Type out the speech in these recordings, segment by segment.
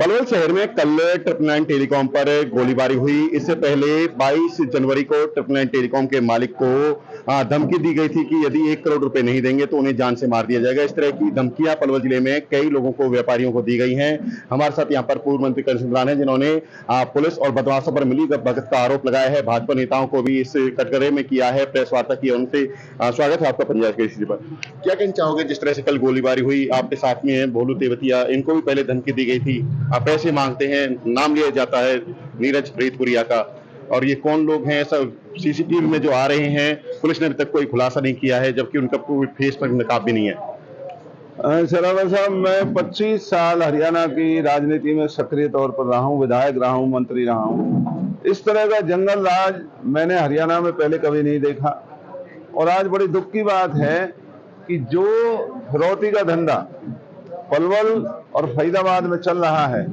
पलवल शहर में कल 999 टेलीकॉम पर गोलीबारी हुई। इससे पहले 22 जनवरी को 999 टेलीकॉम के मालिक को धमकी दी गई थी कि यदि 1 करोड़ रुपए नहीं देंगे तो उन्हें जान से मार दिया जाएगा। इस तरह की धमकियां पलवल जिले में कई लोगों को, व्यापारियों को दी गई हैं। हमारे साथ यहाँ पर पूर्व मंत्री करन सिंह राणा है, जिन्होंने पुलिस और बदमाशों पर मिली भगत का आरोप लगाया है। भाजपा नेताओं को भी इस कटघरे में किया है, प्रेस वार्ता की। उनसे स्वागत है आपका पंजाब केसरी पर। क्या कहना चाहोगे, जिस तरह से कल गोलीबारी हुई, आपके साथ में है भोलू तेवतिया, इनको भी पहले धमकी दी गई थी, आप पैसे मांगते हैं, नाम लिया जाता है नीरज प्रीतपुरिया का, और ये कौन लोग हैं सब सीसीटीवी में जो आ रहे हैं, पुलिस ने अभी तक कोई खुलासा नहीं किया है, जबकि उनका कोई फेस पर नकाब भी नहीं है। शरावत साहब, मैं 25 साल हरियाणा की राजनीति में सक्रिय तौर पर रहा हूँ, विधायक रहा हूँ, मंत्री रहा हूँ। इस तरह का जंगल राज मैंने हरियाणा में पहले कभी नहीं देखा। और आज बड़ी दुख की बात है कि जो फिरौती का धंधा पलवल और फरीदाबाद में चल रहा है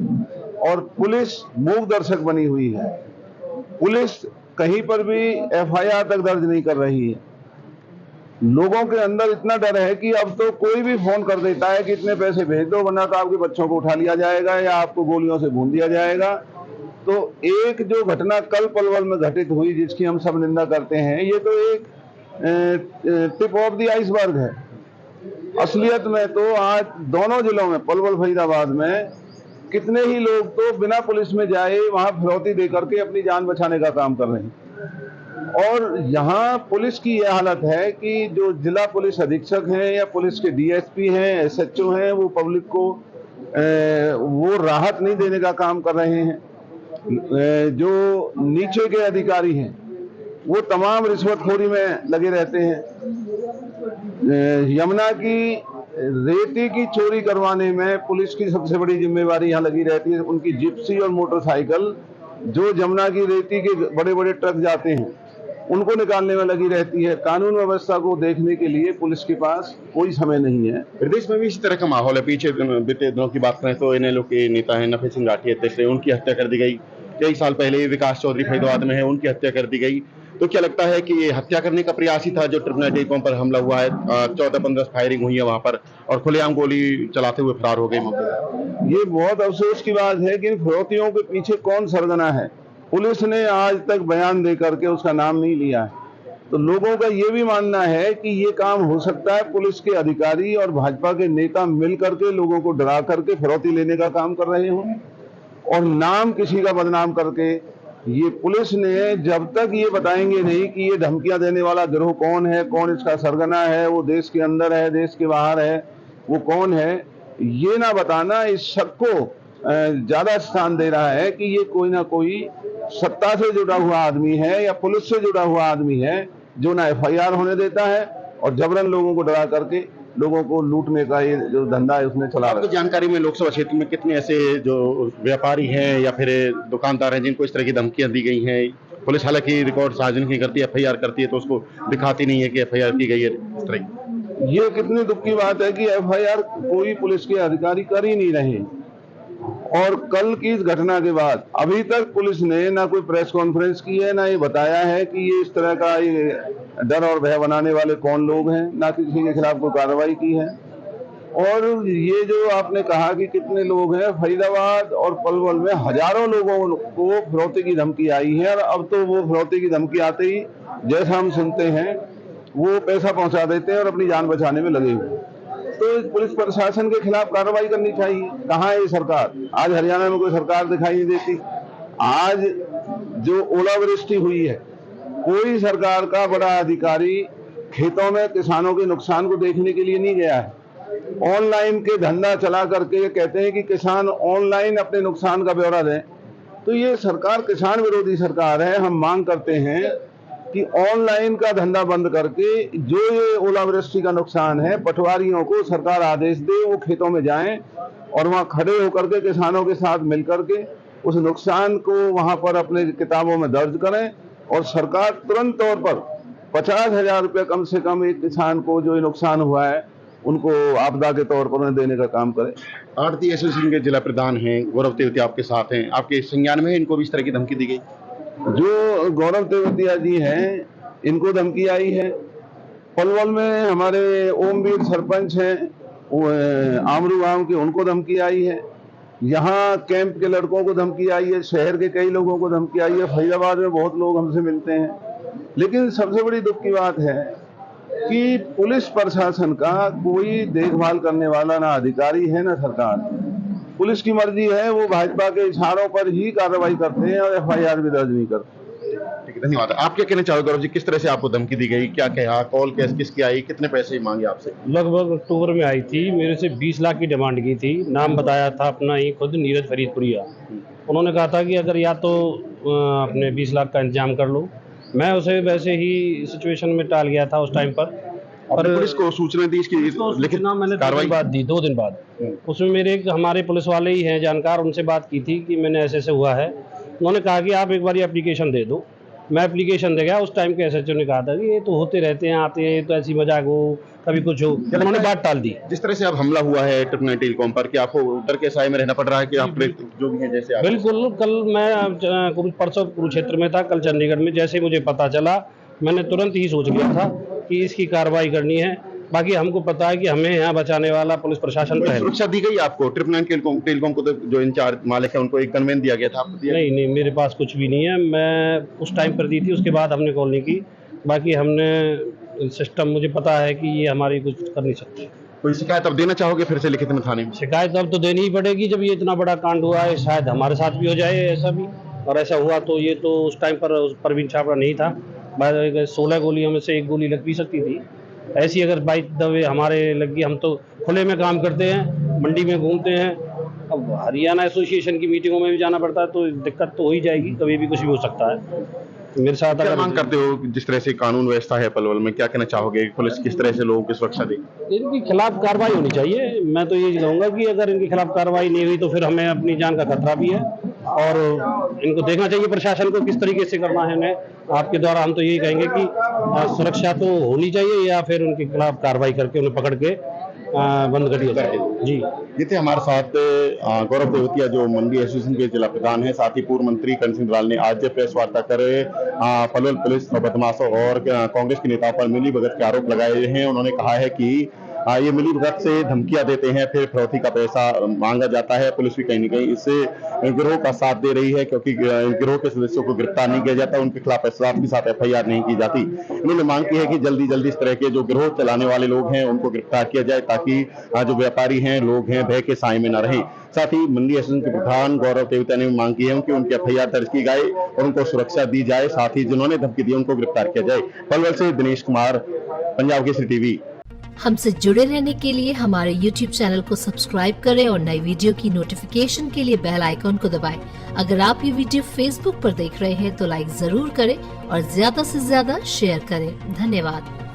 और पुलिस मूक दर्शक बनी हुई है, पुलिस कहीं पर भी एफआईआर तक दर्ज नहीं कर रही है। लोगों के अंदर इतना डर है कि अब तो कोई भी फोन कर देता है कि इतने पैसे भेज दो वरना तो आपके बच्चों को उठा लिया जाएगा या आपको गोलियों से भून दिया जाएगा। तो एक जो घटना कल पलवल में घटित हुई, जिसकी हम सब निंदा करते हैं, ये तो एक टिप ऑफ द आइसबर्ग है। असलियत में तो आज दोनों जिलों में, पलवल फरीदाबाद में, कितने ही लोग तो बिना पुलिस में जाए वहां फिरौती दे करके अपनी जान बचाने का काम कर रहे हैं। और यहाँ पुलिस की यह हालत है कि जो जिला पुलिस अधीक्षक हैं या पुलिस के डीएसपी हैं, एसएचओ हैं, वो पब्लिक को वो राहत नहीं देने का काम कर रहे हैं। जो नीचे के अधिकारी हैं वो तमाम रिश्वतखोरी में लगे रहते हैं। यमुना की रेती की चोरी करवाने में पुलिस की सबसे बड़ी जिम्मेवारी यहाँ लगी रहती है। उनकी जिप्सी और मोटरसाइकिल, जो यमुना की रेती के बड़े बड़े ट्रक जाते हैं, उनको निकालने में लगी रहती है। कानून व्यवस्था को देखने के लिए पुलिस के पास कोई समय नहीं है। प्रदेश में भी इसी तरह का माहौल है। पीछे बीते दिनों की बात करें तो इनेलो के नेता हैं नफे सिंह राठी, अध्यक्ष, उनकी हत्या कर दी गई। कई साल पहले विकास चौधरी फरीदाबाद में है, उनकी हत्या कर दी गई। तो क्या लगता है कि ये हत्या करने का प्रयास ही था जो 999 टेलीकॉम पर हमला हुआ है? 14-15 फायरिंग हुई है वहां पर और खुलेआम गोली चलाते हुए फरार हो गए मौके पर। ये बहुत अफसोस की बात है कि इन फिरौतियों के पीछे कौन सरगना है। पुलिस ने आज तक बयान दे करके उसका नाम नहीं लिया है। तो लोगों का ये भी मानना है कि ये काम हो सकता है पुलिस के अधिकारी और भाजपा के नेता मिल करके लोगों को डरा करके फिरौती लेने का काम कर रहे हों और नाम किसी का बदनाम करके। ये पुलिस ने जब तक ये बताएंगे नहीं कि ये धमकियां देने वाला गिरोह कौन है, कौन इसका सरगना है, वो देश के अंदर है, देश के बाहर है, वो कौन है, ये ना बताना इस शक को ज्यादा स्थान दे रहा है कि ये कोई ना कोई सत्ता से जुड़ा हुआ आदमी है या पुलिस से जुड़ा हुआ आदमी है, जो ना एफआईआर होने देता है और जबरन लोगों को डरा करके लोगों को लूटने का ये जो धंधा है उसने चला रहा है। जानकारी में लोकसभा क्षेत्र में कितने ऐसे जो व्यापारी हैं या फिर दुकानदार हैं जिनको इस तरह की धमकियां दी गई हैं? पुलिस हालांकि रिकॉर्ड सार्वजनिक नहीं करती, एफआईआर करती है तो उसको दिखाती नहीं है कि एफआईआर की गई है। इस तरह ये कितनी दुख की बात है कि एफआईआर कोई पुलिस के अधिकारी कर ही नहीं रहे। और कल की इस घटना के बाद अभी तक पुलिस ने ना कोई प्रेस कॉन्फ्रेंस की है, ना ये बताया है कि ये इस तरह का ये डर और भय बनाने वाले कौन लोग हैं, ना किसी के खिलाफ कोई कार्रवाई की है। और ये जो आपने कहा कि कितने लोग हैं, फरीदाबाद और पलवल में हजारों लोगों को फिरौती की धमकी आई है और अब तो वो फिरौती की धमकी आते ही, जैसा हम सुनते हैं, वो पैसा पहुंचा देते हैं और अपनी जान बचाने में लगे हुए। तो पुलिस प्रशासन के खिलाफ कार्रवाई करनी चाहिए। कहाँ है ये सरकार? आज हरियाणा में कोई सरकार दिखाई नहीं देती। आज जो ओलावृष्टि हुई है, कोई सरकार का बड़ा अधिकारी खेतों में किसानों के नुकसान को देखने के लिए नहीं गया है। ऑनलाइन के धंधा चला करके कहते हैं कि किसान ऑनलाइन अपने नुकसान का ब्यौरा दें। तो ये सरकार किसान विरोधी सरकार है। हम मांग करते हैं कि ऑनलाइन का धंधा बंद करके जो ये ओलावृष्टि का नुकसान है, पटवारियों को सरकार आदेश दे, वो खेतों में जाएं और वहां खड़े होकर के किसानों के साथ मिलकर के उस नुकसान को वहां पर अपने किताबों में दर्ज करें और सरकार तुरंत तौर पर 50,000 रुपये कम से कम एक किसान को जो नुकसान हुआ है उनको आपदा के तौर पर उन्हें देने का काम करे। आड़ती एसोसिएशन के जिला प्रधान हैं गौरव तेवतिया आपके साथ हैं, आपके संज्ञान में इनको भी इस तरह की धमकी दी गई? जो गौरव तेवतिया जी हैं, इनको धमकी आई है। पलवल में हमारे ओमवीर सरपंच हैं, आमरू गांव के, उनको धमकी आई है। यहाँ कैंप के लड़कों को धमकी आई है, शहर के कई लोगों को धमकी आई है, फरीदाबाद में बहुत लोग हमसे मिलते हैं। लेकिन सबसे बड़ी दुख की बात है कि पुलिस प्रशासन का कोई देखभाल करने वाला ना अधिकारी है ना सरकार। पुलिस की मर्जी है, वो भाजपा के इशारों पर ही कार्रवाई करते हैं और FIR भी दर्ज नहीं करते। ठीक है, धन्यवाद। आप क्या कहना चाहोगे गौरव जी, किस तरह से आपको धमकी दी गई, क्या कहा, कॉल कैसे किसकी आई, कितने पैसे मांगे आपसे? लगभग अक्टूबर में आई थी, मेरे से 20 लाख की डिमांड की थी। नाम बताया था अपना ही खुद, नीरज फरीदपुरिया। उन्होंने कहा था कि अगर या तो अपने 20 लाख का इंतजाम कर लो। मैं उसे वैसे ही सिचुएशन में टाल गया था उस टाइम पर पुलिस को सूचना दी इसकी लिखित मैंने कार्रवाई बात दी 2 दिन बाद। उसमें मेरे हमारे पुलिस वाले ही हैं जानकार, उनसे बात की थी कि मैंने ऐसे ऐसे हुआ है। उन्होंने कहा कि आप एक बार एप्लीकेशन दे दो। मैं एप्लीकेशन दे गया। उस टाइम के SHO ने कहा था कि ये तो होते रहते हैं, आते हैं, तो ऐसी मजाक हो, कभी कुछ हो। उन्होंने बात टाल दी। जिस तरह से अब हमला हुआ है ट्रिपल टेलीकॉम पर, क्या आपको डर के साए में रहना पड़ रहा है कि आप जो भी हैं जैसे आप? बिल्कुल। कल मैं परसों कुरुक्षेत्र में था, कल चंडीगढ़ में। जैसे मुझे पता चला, मैंने तुरंत ही सोच लिया था कि इसकी कार्रवाई करनी है। बाकी हमको पता है कि हमें यहाँ बचाने वाला पुलिस प्रशासन तो है। सुरक्षा दी गई आपको? ट्रिपल टेलीकॉम को तो जो इंचार्ज मालिक है उनको एक कन्वेंस दिया गया था, आपको दिया? नहीं, मेरे पास कुछ भी नहीं है। मैं उस टाइम पर दी थी, उसके बाद हमने कॉल नहीं की। बाकी हमने सिस्टम, मुझे पता है कि ये हमारी कुछ कर नहीं सकते। कोई शिकायत अब देना चाहोगे फिर से लिखित में थाने में? शिकायत अब तो देनी ही पड़ेगी, जब ये इतना बड़ा कांड हुआ है। शायद हमारे साथ भी हो जाए ऐसा भी, और ऐसा हुआ तो ये तो उस टाइम पर परवीन छाबड़ा नहीं था। 16 गोलियों में से 1 गोली लग भी सकती थी। ऐसी अगर बाई द वे हमारे लगी, हम तो खुले में काम करते हैं, मंडी में घूमते हैं। अब हरियाणा एसोसिएशन की मीटिंगों में भी जाना पड़ता है, तो दिक्कत तो हो ही जाएगी, कभी भी कुछ भी हो सकता है। मेरे साथ क्या अगर मांग करते हो? जिस तरह से कानून व्यवस्था है पलवल में, क्या कहना चाहोगे? पुलिस किस तरह से लोगों की सुरक्षा दे? इनके खिलाफ कार्रवाई होनी चाहिए। मैं तो ये कहूँगा कि अगर इनके खिलाफ कार्रवाई नहीं हुई तो फिर हमें अपनी जान का खतरा भी है, और इनको देखना चाहिए प्रशासन को किस तरीके से करना है इन्हें। आपके द्वारा हम तो यही कहेंगे कि सुरक्षा तो होनी चाहिए, या फिर उनके खिलाफ कार्रवाई करके उन्हें पकड़ के बंद कर दिया जाए। जी, ये थे हमारे साथ गौरव तेवतिया, जो मंडी एसोसिएशन के जिला प्रधान है। साथ ही पूर्व मंत्री करण सिंह दलाल ने आज प्रेस वार्ता कर पलवल पुलिस बदमाशों और कांग्रेस के नेताओं पर मिलीभगत के आरोप लगाए हैं। उन्होंने कहा है कि ये मिलीभगत से धमकियां देते हैं, फिर फिरौती का पैसा मांगा जाता है। पुलिस भी कहीं न कहीं इससे गिरोह का साथ दे रही है, क्योंकि गिरोह के सदस्यों को गिरफ्तार नहीं किया जाता, उनके खिलाफ के साथ FIR नहीं की जाती। उन्होंने मांग की है कि जल्दी जल्दी इस तरह के जो गिरोह चलाने वाले लोग हैं उनको गिरफ्तार किया जाए, ताकि जो व्यापारी हैं, लोग हैं, भय के साए में न रहें। साथ ही मंडी एसोसिएशन के प्रधान गौरव तेवतिया ने मांग की है कि उनकी FIR दर्ज की जाए और उनको सुरक्षा दी जाए। साथ ही जिन्होंने धमकी दी उनको गिरफ्तार किया जाए। पलवल से दिनेश कुमार, पंजाब केसरी TV। हमसे जुड़े रहने के लिए हमारे YouTube चैनल को सब्सक्राइब करें और नई वीडियो की नोटिफिकेशन के लिए बेल आइकॉन को दबाएं। अगर आप ये वीडियो Facebook पर देख रहे हैं तो लाइक जरूर करें और ज्यादा से ज्यादा शेयर करें। धन्यवाद।